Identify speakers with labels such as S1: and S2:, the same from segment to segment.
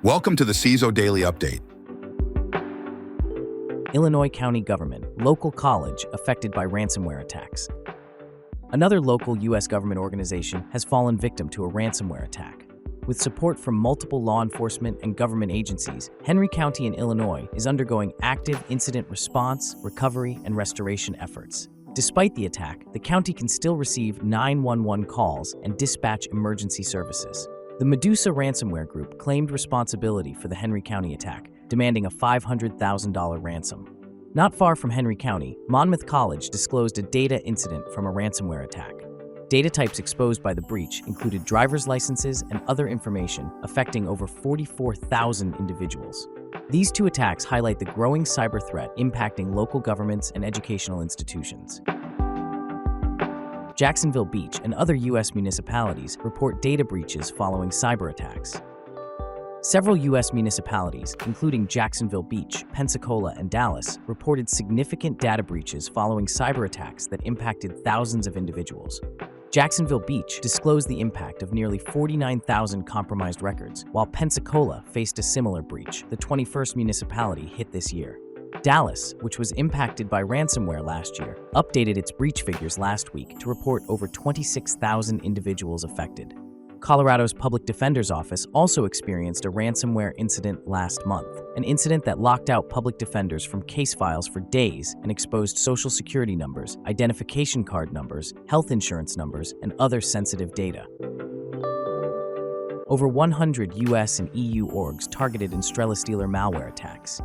S1: Welcome to the CISO Daily Update.
S2: Illinois County Government, local college affected by ransomware attacks. Another local U.S. government organization has fallen victim to a ransomware attack. With support from multiple law enforcement and government agencies, Henry County in Illinois is undergoing active incident response, recovery, and restoration efforts. Despite the attack, the county can still receive 911 calls and dispatch emergency services. The Medusa ransomware group claimed responsibility for the Henry County attack, demanding a $500,000 ransom. Not far from Henry County, Monmouth College disclosed a data incident from a ransomware attack. Data types exposed by the breach included driver's licenses and other information affecting over 44,000 individuals. These two attacks highlight the growing cyber threat impacting local governments and educational institutions. Jacksonville Beach and other U.S. municipalities report data breaches following cyber attacks. Several U.S. municipalities, including Jacksonville Beach, Pensacola, and Dallas, reported significant data breaches following cyber attacks that impacted thousands of individuals. Jacksonville Beach disclosed the impact of nearly 49,000 compromised records, while Pensacola faced a similar breach, the 21st municipality hit this year. Dallas, which was impacted by ransomware last year, updated its breach figures last week to report over 26,000 individuals affected. Colorado's Public Defender's Office also experienced a ransomware incident last month, an incident that locked out public defenders from case files for days and exposed social security numbers, identification card numbers, health insurance numbers, and other sensitive data. Over 100 US and EU orgs targeted in StrelaStealer malware attacks.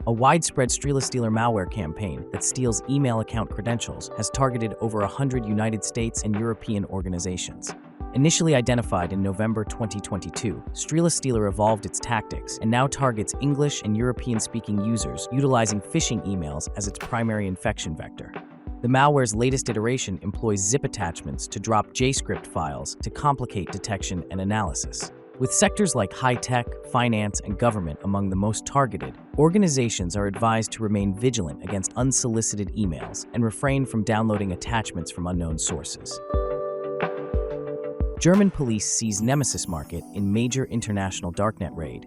S2: A widespread StrelaStealer malware campaign that steals email account credentials has targeted over 100 United States and European organizations. Initially identified in November 2022, StrelaStealer evolved its tactics and now targets English and European-speaking users utilizing phishing emails as its primary infection vector. The malware's latest iteration employs zip attachments to drop JScript files to complicate detection and analysis. With sectors like high-tech, finance, and government among the most targeted, organizations are advised to remain vigilant against unsolicited emails and refrain from downloading attachments from unknown sources. German police seize Nemesis market in major international Darknet raid.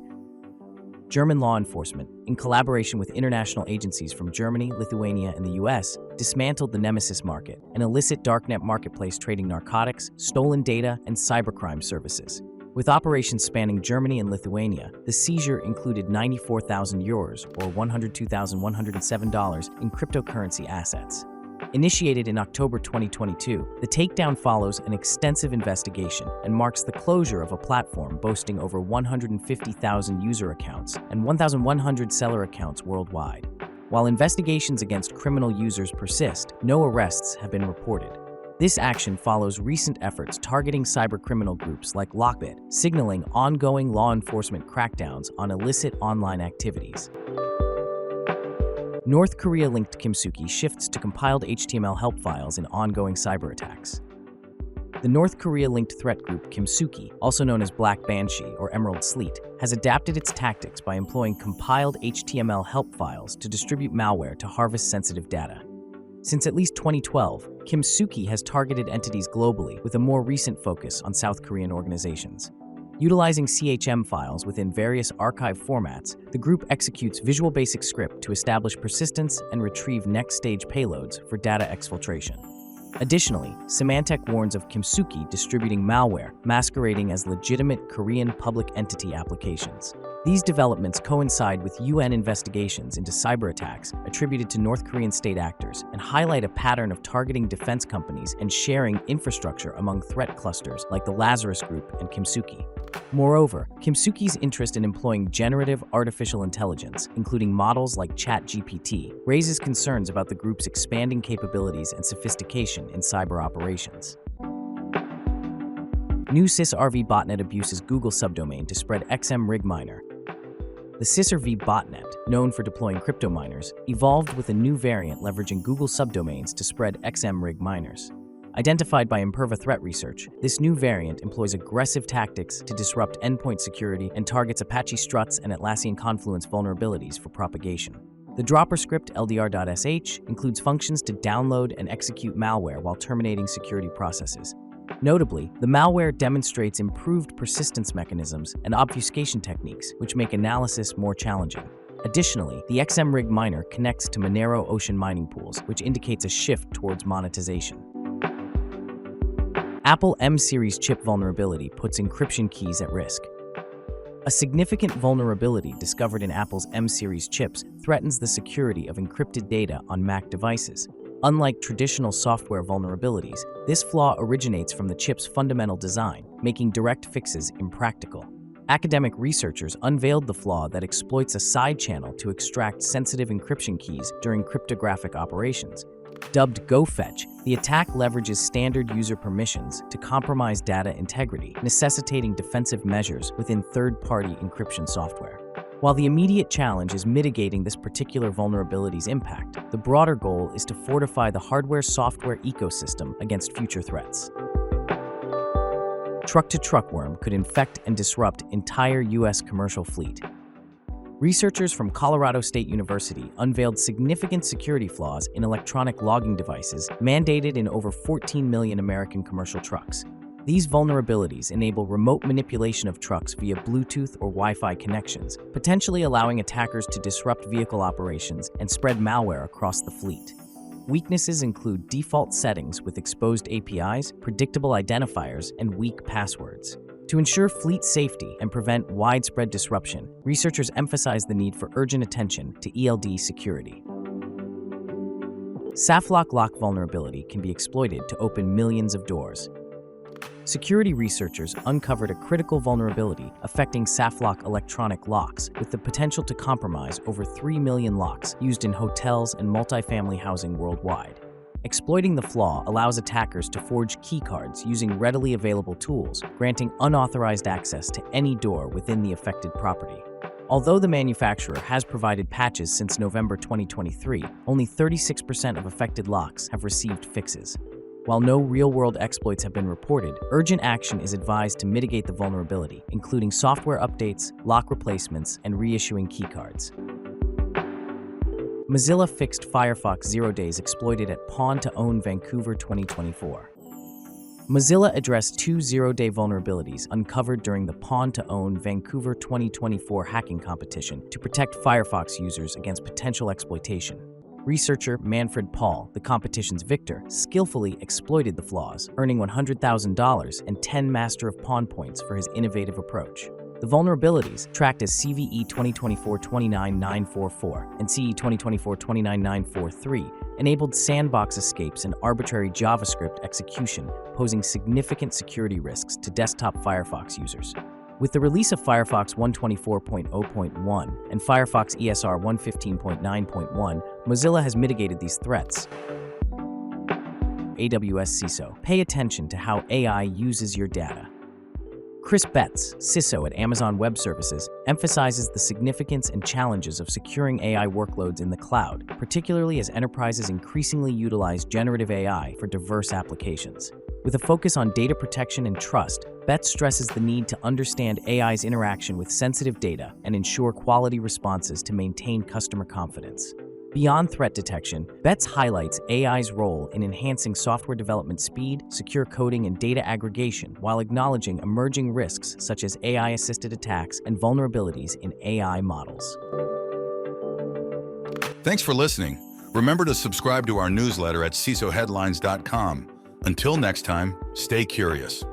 S2: German law enforcement, in collaboration with international agencies from Germany, Lithuania, and the US, dismantled the Nemesis market, an illicit Darknet marketplace trading narcotics, stolen data, and cybercrime services. With operations spanning Germany and Lithuania, the seizure included 94,000 euros, or $102,107, in cryptocurrency assets. Initiated in October 2022, the takedown follows an extensive investigation and marks the closure of a platform boasting over 150,000 user accounts and 1,100 seller accounts worldwide. While investigations against criminal users persist, no arrests have been reported. This action follows recent efforts targeting cybercriminal groups like Lockbit, signaling ongoing law enforcement crackdowns on illicit online activities. North Korea-linked Kimsuky shifts to compiled HTML help files in ongoing cyber attacks. The North Korea-linked threat group Kimsuky, also known as Black Banshee or Emerald Sleet, has adapted its tactics by employing compiled HTML help files to distribute malware to harvest sensitive data. Since at least 2012, Kimsuky has targeted entities globally with a more recent focus on South Korean organizations. Utilizing CHM files within various archive formats, the group executes Visual Basic script to establish persistence and retrieve next-stage payloads for data exfiltration. Additionally, Symantec warns of Kimsuky distributing malware masquerading as legitimate Korean public entity applications. These developments coincide with UN investigations into cyber attacks attributed to North Korean state actors and highlight a pattern of targeting defense companies and sharing infrastructure among threat clusters like the Lazarus Group and Kimsuky. Moreover, Kimsuky's interest in employing generative artificial intelligence, including models like ChatGPT, raises concerns about the group's expanding capabilities and sophistication in cyber operations. New Sysrv botnet abuses Google subdomain to spread XMRig miner. The Sysrv botnet, known for deploying crypto miners, evolved with a new variant leveraging Google subdomains to spread XMRig miners. Identified by Imperva Threat Research, this new variant employs aggressive tactics to disrupt endpoint security and targets Apache Struts and Atlassian Confluence vulnerabilities for propagation. The dropper script ldr.sh includes functions to download and execute malware while terminating security processes. Notably, the malware demonstrates improved persistence mechanisms and obfuscation techniques, which make analysis more challenging. Additionally, the XMRig miner connects to Monero ocean mining pools, which indicates a shift towards monetization. Apple M-series chip vulnerability puts encryption keys at risk. A significant vulnerability discovered in Apple's M-series chips threatens the security of encrypted data on Mac devices. Unlike traditional software vulnerabilities, this flaw originates from the chip's fundamental design, making direct fixes impractical. Academic researchers unveiled the flaw that exploits a side channel to extract sensitive encryption keys during cryptographic operations. Dubbed GoFetch, the attack leverages standard user permissions to compromise data integrity, necessitating defensive measures within third-party encryption software. While the immediate challenge is mitigating this particular vulnerability's impact, the broader goal is to fortify the hardware-software ecosystem against future threats. Truck-to-truck worm could infect and disrupt entire U.S. commercial fleet. Researchers from Colorado State University unveiled significant security flaws in electronic logging devices mandated in over 14 million American commercial trucks. These vulnerabilities enable remote manipulation of trucks via Bluetooth or Wi-Fi connections, potentially allowing attackers to disrupt vehicle operations and spread malware across the fleet. Weaknesses include default settings with exposed APIs, predictable identifiers, and weak passwords. To ensure fleet safety and prevent widespread disruption, researchers emphasize the need for urgent attention to ELD security. Saflok lock vulnerability can be exploited to open millions of doors. Security researchers uncovered a critical vulnerability affecting Saflok electronic locks with the potential to compromise over 3 million locks used in hotels and multifamily housing worldwide. Exploiting the flaw allows attackers to forge keycards using readily available tools, granting unauthorized access to any door within the affected property. Although the manufacturer has provided patches since November 2023, only 36% of affected locks have received fixes. While no real-world exploits have been reported, urgent action is advised to mitigate the vulnerability, including software updates, lock replacements, and reissuing keycards. Mozilla fixed Firefox 0 days exploited at Pawn-to-Own Vancouver 2024. Mozilla addressed 2 zero-day vulnerabilities uncovered during the Pawn-to-Own Vancouver 2024 hacking competition to protect Firefox users against potential exploitation. Researcher Manfred Paul, the competition's victor, skillfully exploited the flaws, earning $100,000 and 10 Master of Pawn points for his innovative approach. The vulnerabilities, tracked as CVE 2024-29944 and CE 2024-29943, enabled sandbox escapes and arbitrary JavaScript execution, posing significant security risks to desktop Firefox users. With the release of Firefox 124.0.1 and Firefox ESR 115.9.1, Mozilla has mitigated these threats. AWS CISO. Pay attention to how AI uses your data. Chris Betts, CISO at Amazon Web Services, emphasizes the significance and challenges of securing AI workloads in the cloud, particularly as enterprises increasingly utilize generative AI for diverse applications. With a focus on data protection and trust, Betts stresses the need to understand AI's interaction with sensitive data and ensure quality responses to maintain customer confidence. Beyond threat detection, Betts highlights AI's role in enhancing software development speed, secure coding, and data aggregation while acknowledging emerging risks such as AI-assisted attacks and vulnerabilities in AI models.
S1: Thanks for listening. Remember to subscribe to our newsletter at CISOheadlines.com. Until next time, stay curious.